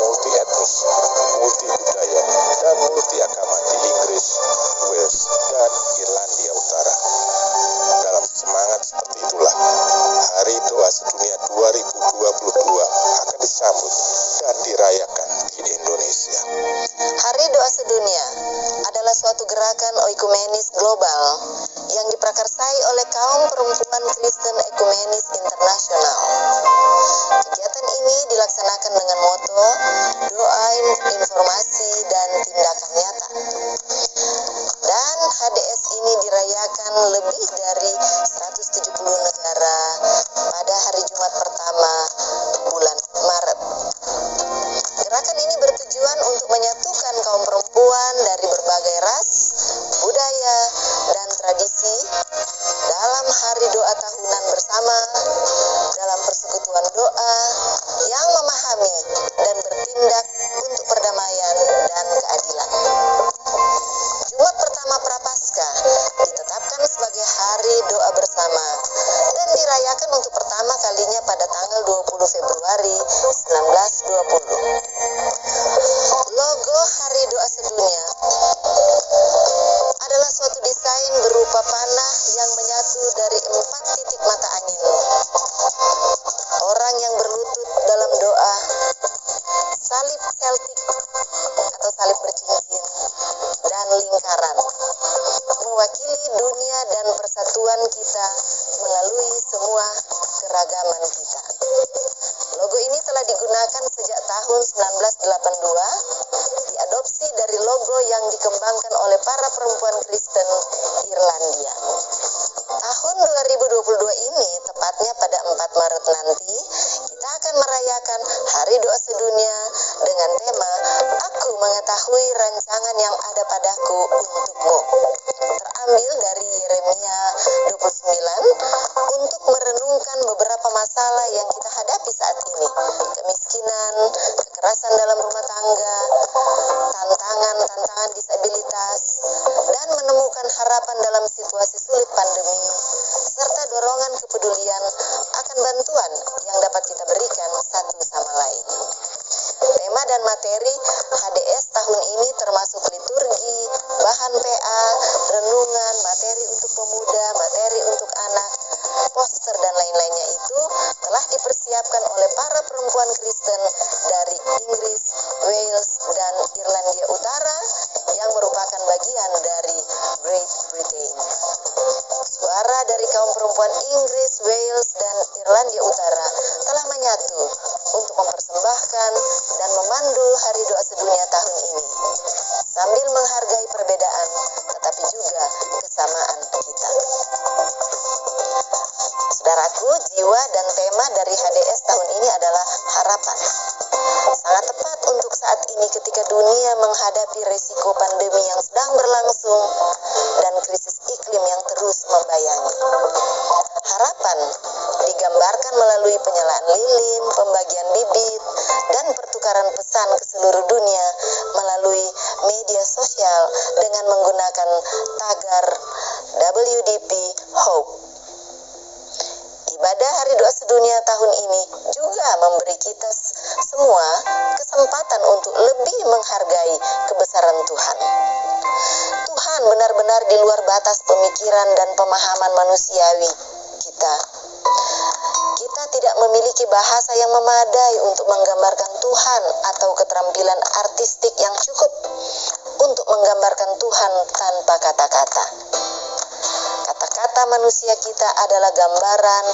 multi etnis, multi budaya, dan multi agama di Inggris, Wales, dan Irlandia Utara. Dalam semangat seperti itulah, Hari Doa Sedunia 2022 akan disambut dan dirayakan di Indonesia. Hari Doa Sedunia adalah suatu gerakan oikumenis global yang diprakarsai oleh kaum perempuan Kristen Ekumenis Internasional. Kegiatan ini dilaksanakan dengan moto doa, informasi, dan tindakan nyata. Dan HDS ini dirayakan lebih dari 170 negara pada hari Jumat pertama bulan Maret. Gerakan ini bertujuan untuk menyatukan kaum perempuan dari berbagai ras, budaya, dan tradisi dalam hari doa tahunan bersama dalam persekutuan doa yang memahami dan bertindak untuk perdamaian dan keadilan. Jumat pertama Prapaskah ditetapkan sebagai hari doa bersama dan dirayakan untuk pertama kalinya pada tanggal 20 Februari 1920. Logo Hari Doa Sedunia adalah suatu desain berupa panah yang menyatu dari 4 titik mata angin. Orang yang berlutut dalam doa, salib Celtic atau salib bercincin, dan lingkaran mewakili dunia dan persatuan kita melalui semua keragaman kita. Logo ini telah digunakan sejak tahun 1982, diadopsi dari logo yang dikembangkan oleh para perempuan Kristen Irlandia. Tahun 2022 ini, tepatnya pada 4 Maret nanti, kita akan merayakan Hari Doa Sedunia dengan tema Aku Mengetahui Rancangan Yang Ada Padaku Untukmu. Terambil dari Yeremia 29 untuk merenungkan beberapa masalah yang kita hadapi saat ini. Kemiskinan, kekerasan dalam rumah tangga, tantangan disabilitas, dan menemukan harapan dalam situasi sulit pandemi, serta dorongan kepedulian akan bantuan yang dapat kita berikan satu sama lain. Tema dan materi HDS tahun ini termasuk liturgi, bahan PA, renungan, materi untuk pemuda, materi untuk anak, poster dan lain-lainnya itu telah dipersiapkan oleh para perempuan Kristen dari Inggris, Wales, dan Irlandia Utara yang merupakan bagian dari Great Britain. Suara dari kaum perempuan Inggris, Wales, dan Irlandia Utara telah menyatu untuk mempersembahkan dan memandu Hari Doa Sedunia tahun ini, sambil menghargai perbedaan, tetapi juga kesamaan kita. Saudaraku, jiwa dan tema dari HDS tahun ini adalah harapan. Sangat tepat untuk saat ini ketika dunia menghadapi resiko pandemi yang sedang berlangsung dan krisis iklim yang terus membayangi. Harapan digambarkan melalui penyalaan lilin, pembagian bibit, dan pertukaran pesan ke seluruh dunia melalui media sosial dengan menggunakan tagar WDP Hope. Ibadah Hari Doa Sedunia tahun ini juga memberi kita semua kesempatan untuk lebih menghargai kebesaran Tuhan. Tuhan benar-benar di luar batas pemikiran dan pemahaman manusiawi kita. Kita tidak memiliki bahasa yang memadai untuk menggambarkan Tuhan atau keterampilan artistik yang cukup untuk menggambarkan Tuhan tanpa kata-kata. Kata-kata manusia kita adalah gambaran,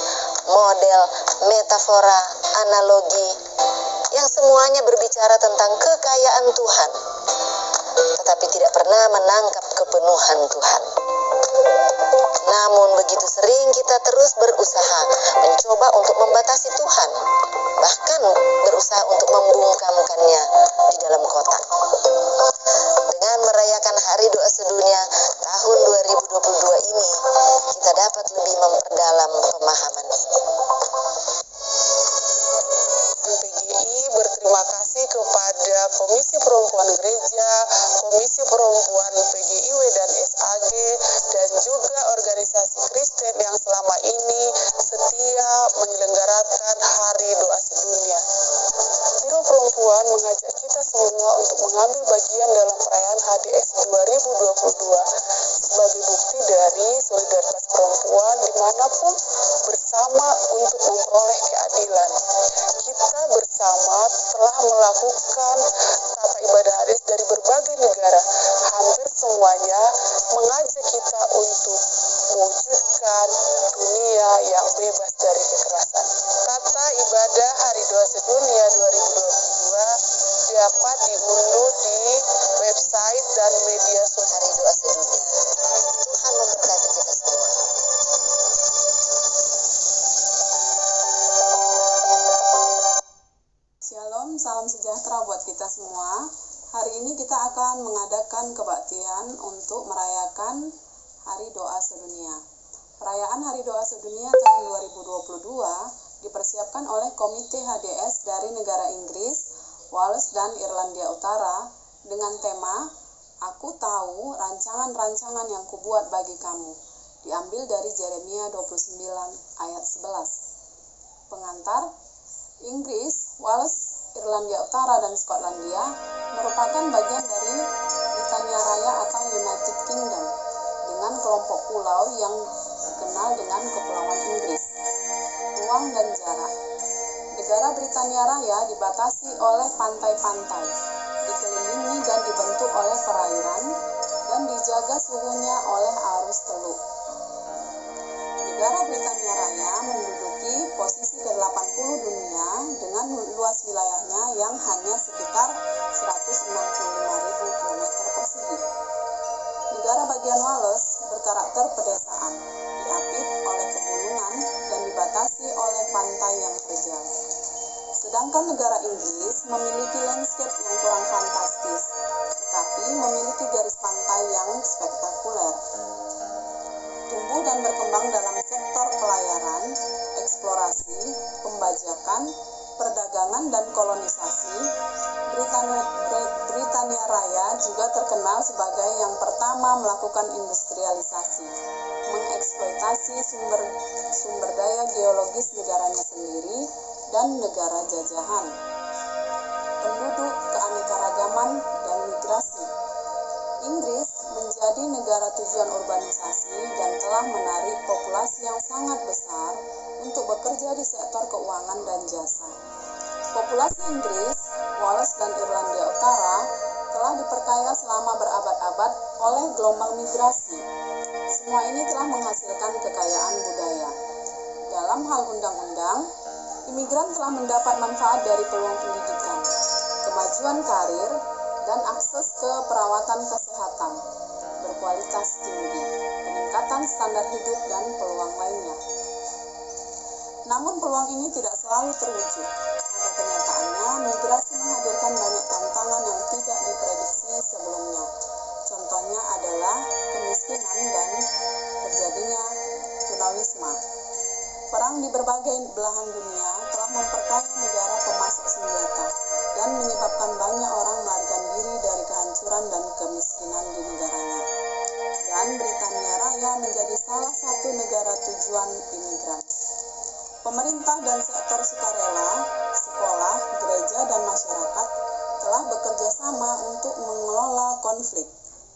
model, metafora, analogi yang semuanya berbicara tentang kekayaan Tuhan, tetapi tidak pernah menangkap kepenuhan Tuhan. Namun begitu sering kita terus berusaha mencoba untuk membatasi Tuhan, bahkan berusaha untuk membungkamkannya di dalam kotak. Dengan merayakan Hari Doa Sedunia tahun 2022 ini, kita dapat lebih memperdalam pemahaman ini. PGI berterima kasih kepada Komisi Perempuan Gereja, Komisi Perempuan PGIW dan SAG, dan juga organisasi Kristen yang selama ini setia menyelenggarakan Hari Doa Sedunia. Biro Perempuan Perempuan mengajak kita semua untuk mengambil bagian dalam perayaan HDS 2022 sebagai bukti dari solidaritas perempuan dimanapun bersama untuk memperoleh keadilan. Kita bersama telah melakukan tata ibadah HDS dari berbagai negara. Hampir semuanya mengajak kita untuk mewujudkan dunia yang bebas dari kekerasan. Tata ibadah Hari Doa Sedunia 2022 dapat diunduh di website dan media sosial. Hari Doa Sedunia. Tuhan memberkati kita semua. Shalom, salam sejahtera buat kita semua. Hari ini kita akan mengadakan kebaktian untuk merayakan Hari Doa Sedunia. Perayaan Hari Doa Sedunia tahun 2022 dipersiapkan oleh Komite HDS dari negara Inggris, Wales, dan Irlandia Utara dengan tema Aku Tahu Rancangan-Rancangan yang Kubuat Bagi Kamu, diambil dari Yeremia 29 ayat 11. Pengantar, Inggris, Wales, Irlandia Utara, dan Skotlandia merupakan bagian dari Britania Raya atau United Kingdom dengan kelompok pulau yang dikenal dengan Kepulauan Inggris. Ruang dan jarak. Negara Britania Raya dibatasi oleh pantai-pantai, dikelilingi dan dibentuk oleh perairan, dan dijaga suhunya oleh arus teluk. Negara Britania Raya menduduki posisi ke-80 dunia dengan luas wilayahnya yang hanya sekitar 165.000 km persegi. Negara bagian Wales berkarakter pedesaan, diapit oleh pegunungan dan dibatasi oleh pantai yang terjal. Sedangkan negara Inggris memiliki landscape yang kurang fantastis, tetapi memiliki garis pantai yang spektakuler. Tumbuh dan berkembang dalam sektor pelayaran, eksplorasi, pembajakan, perdagangan, dan kolonisasi, Britania Raya juga terkenal sebagai yang pertama melakukan industrialisasi, mengeksploitasi sumber daya geologis negaranya sendiri dan negara jajahan. Penduduk, keanekaragaman, dan migrasi. Inggris menjadi negara tujuan urbanisasi dan telah menarik populasi yang sangat besar untuk bekerja di sektor keuangan dan jasa. Populasi Inggris, Wales, dan Irlandia Utara telah diperkaya selama berabad-abad oleh gelombang migrasi. Semua ini telah menghasilkan kekayaan budaya. Dalam hal undang-undang, imigran telah mendapat manfaat dari peluang pendidikan, kemajuan karir, dan akses ke perawatan kesehatan berkualitas tinggi, peningkatan standar hidup, dan peluang lainnya. Namun peluang ini tidak selalu terwujud. Pada kenyataannya, migrasi menghadirkan banyak tantangan yang tidak diprediksi sebelumnya. Contohnya adalah kemiskinan dan terjadinya tunawisma. Perang di berbagai belahan dunia telah memperkaya negara pemasok senjata dan menyebabkan banyak orang melarikan diri dari kehancuran dan kemiskinan di negaranya. Dan Britania Raya menjadi salah satu negara tujuan imigran. Pemerintah dan sektor sukarela, sekolah, gereja, dan masyarakat telah bekerja sama untuk mengelola konflik,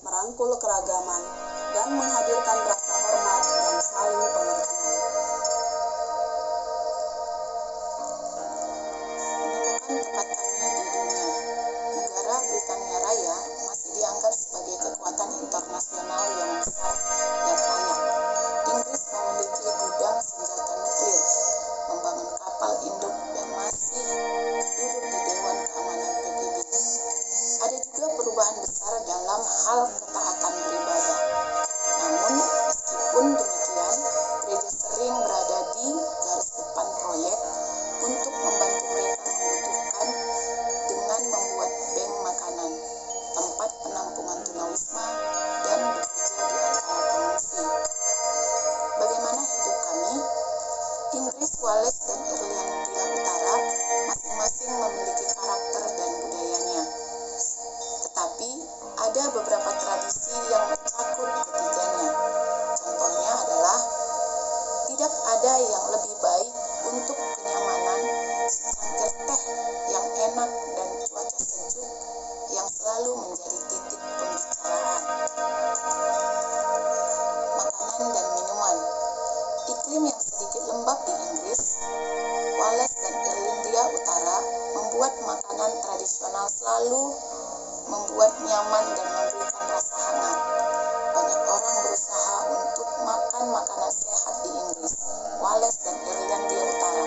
merangkul keragaman, dan menghadirkan rasa hormat dan saling pengertian. Menemukan tempat kami di dunia. Negara Britania Raya masih dianggap sebagai kekuatan internasional yang besar dan banyak. Inggris memiliki gudang senjata nuklir, membangun kapal induk, dan masih duduk di Dewan Keamanan PBB. Ada juga perubahan besar dalam hal ketaatan beribadah. Namun, meskipun demikian, gereja sering berada di garis depan proyek untuk membantu mereka membutuhkan dengan membuat bank makanan, tempat penampungan tunawisma, dan bekerja di antara pengungsi. Bagaimana hidup kami? Inggris, Wales, dan Irlandia Utara masing-masing memiliki karakter dan budayanya. Tetapi, ada beberapa tradisi makanan tradisional selalu membuat nyaman dan memberikan rasa hangat. Banyak orang berusaha untuk makan makanan sehat di Inggris, Wales, dan Irlandia Utara.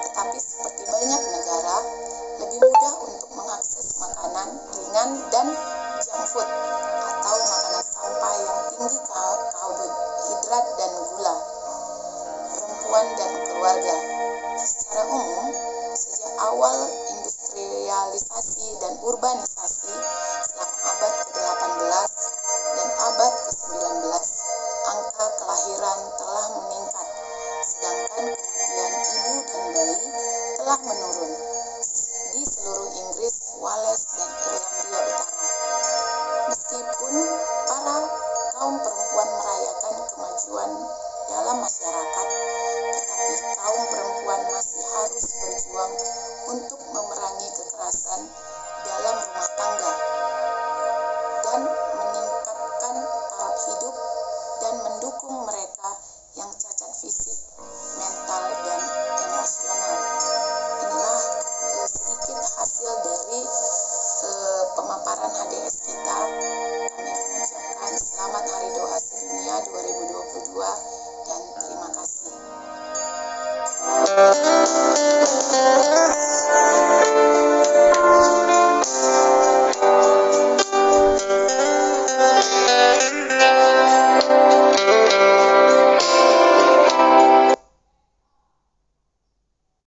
Tetapi seperti banyak negara, lebih mudah untuk mengakses makanan ringan dan junk food atau makanan sampah yang tinggi karbohidrat dan gula. Perempuan dan keluarga. Secara umum, sejak awal industrialisasi dan urbanisasi selama abad ke-18 dan abad ke-19, angka kelahiran telah meningkat, sedangkan kematian ibu dan bayi telah menurun di seluruh Inggris, Wales, dan Irlandia Utara. Meskipun para kaum perempuan merayakan kemajuan dalam masyarakat,